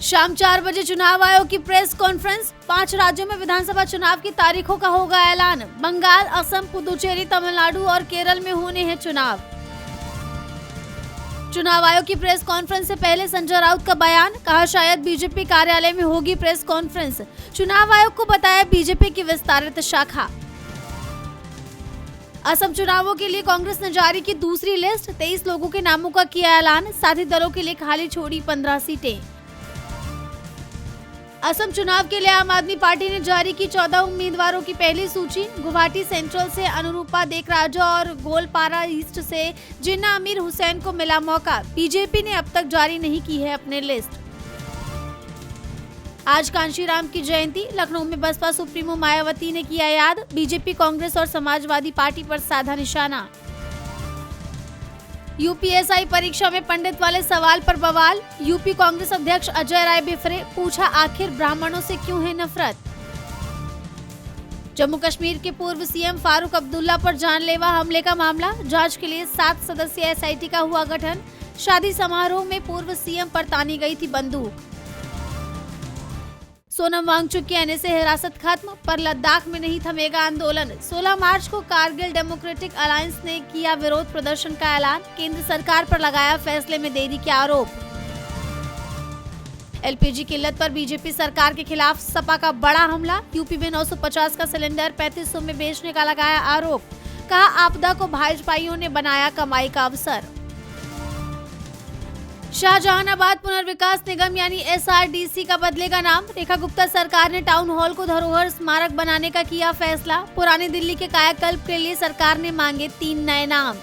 शाम 4 बजे चुनाव आयोग की प्रेस कॉन्फ्रेंस। 5 राज्यों में विधानसभा चुनाव की तारीखों का होगा ऐलान। बंगाल, असम, पुदुचेरी, तमिलनाडु और केरल में होने हैं चुनाव। चुनाव आयोग की प्रेस कॉन्फ्रेंस से पहले संजय राउत का बयान, कहा शायद बीजेपी कार्यालय में होगी प्रेस कॉन्फ्रेंस। चुनाव आयोग को बताया बीजेपी की विस्तारित शाखा। असम चुनावों के लिए कांग्रेस ने जारी की दूसरी लिस्ट। 23 लोगों के नामों का किया ऐलान। साथी दलों के लिए खाली छोड़ी 15 सीटें। असम चुनाव के लिए आम आदमी पार्टी ने जारी की 14 उम्मीदवारों की पहली सूची। गुवाहाटी सेंट्रल से अनुरूपा देकराजा और गोलपारा ईस्ट से जिन्ना अमीर हुसैन को मिला मौका। बीजेपी ने अब तक जारी नहीं की है अपने लिस्ट। आज कांशीराम की जयंती। लखनऊ में बसपा सुप्रीमो मायावती ने किया याद। बीजेपी, कांग्रेस और समाजवादी पार्टी पर साधा निशाना। यूपीएसआई परीक्षा में पंडित वाले सवाल पर बवाल। यूपी कांग्रेस अध्यक्ष अजय राय बिफरे, पूछा आखिर ब्राह्मणों से क्यों है नफरत। जम्मू कश्मीर के पूर्व सीएम फारूक अब्दुल्ला पर जानलेवा हमले का मामला। जांच के लिए 7 सदस्यीय एसआईटी का हुआ गठन। शादी समारोह में पूर्व सीएम पर तानी गई थी बंदूक। सोनम वांगचुक की एनएसए हिरासत खत्म, पर लद्दाख में नहीं थमेगा आंदोलन। 16 मार्च को कारगिल डेमोक्रेटिक अलायंस ने किया विरोध प्रदर्शन का ऐलान। केंद्र सरकार पर लगाया फैसले में देरी के आरोप। एलपीजी किल्लत पर बीजेपी सरकार के खिलाफ सपा का बड़ा हमला। यूपी में 950 का सिलेंडर 3500 में बेचने का लगाया आरोप। कहा आपदा को भाजपाइयों ने बनाया कमाई का अवसर। शाहजहानाबाद पुनर्विकास निगम यानी एसआरडीसी का बदलेगा नाम। रेखा गुप्ता सरकार ने टाउन हॉल को धरोहर स्मारक बनाने का किया फैसला। पुरानी दिल्ली के कायाकल्प के लिए सरकार ने मांगे 3 नए नाम।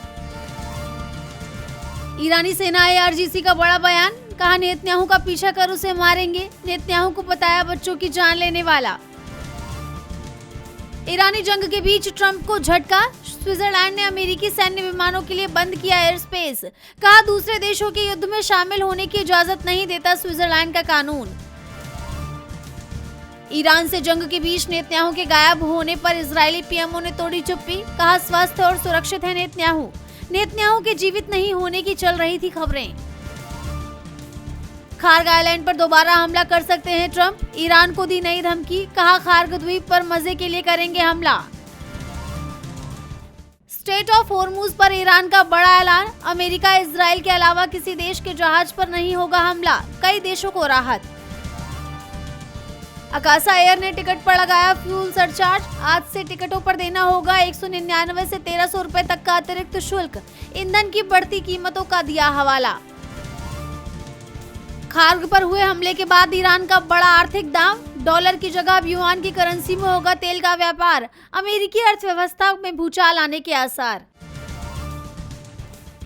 ईरानी सेना आईआरजीसी का बड़ा बयान, कहा नेतन्याहू का पीछा कर उसे मारेंगे। नेतन्याहू को बताया बच्चों की जान लेने वाला। ईरानी जंग के बीच ट्रंप को झटका। स्विट्जरलैंड ने अमेरिकी सैन्य विमानों के लिए बंद किया एयर स्पेस। कहा दूसरे देशों के युद्ध में शामिल होने की इजाजत नहीं देता स्विट्जरलैंड का कानून। ईरान से जंग के बीच नेतन्याहू के गायब होने पर इजरायली पीएमओ ने तोड़ी चुप्पी। कहा स्वस्थ और सुरक्षित है नेतन्याहू। नेतन्याहू के जीवित नहीं होने की चल रही थी खबरें। खार्ग आइलैंड पर दोबारा हमला कर सकते हैं ट्रंप। ईरान को दी नई धमकी। कहा खार्ग द्वीप पर मजे के लिए करेंगे हमला। स्टेट ऑफ होर्मुज पर ईरान का बड़ा ऐलान। अमेरिका, इजराइल के अलावा किसी देश के जहाज पर नहीं होगा हमला। कई देशों को राहत। अकासा एयर ने टिकट पर लगाया फ्यूल सरचार्ज। आज से टिकटों पर देना होगा 199 से 1300 रुपए तक का अतिरिक्त शुल्क। ईंधन की बढ़ती कीमतों का दिया हवाला। खार्ग पर हुए हमले के बाद ईरान का बड़ा आर्थिक दाम। डॉलर की जगह अब युआन की करेंसी में होगा तेल का व्यापार। अमेरिकी अर्थव्यवस्था में भूचाल आने के आसार।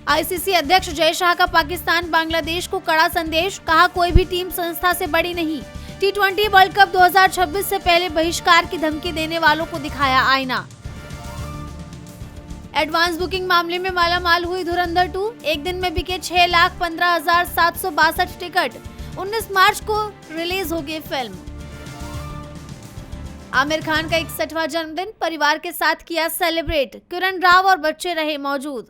आईसीसी अध्यक्ष जय शाह का पाकिस्तान बांग्लादेश को कड़ा संदेश। कहा कोई भी टीम संस्था से बड़ी नहीं। T20 वर्ल्ड कप 2026 से पहले बहिष्कार की धमकी देने वालों को दिखाया आईना। एडवांस बुकिंग मामले में मालामाल हुई धुरंधर 2। एक दिन में बिके 6,15,762 टिकट। 19 मार्च को रिलीज होगी फिल्म। आमिर खान का 61वां जन्मदिन परिवार के साथ किया सेलिब्रेट। किरण राव और बच्चे रहे मौजूद।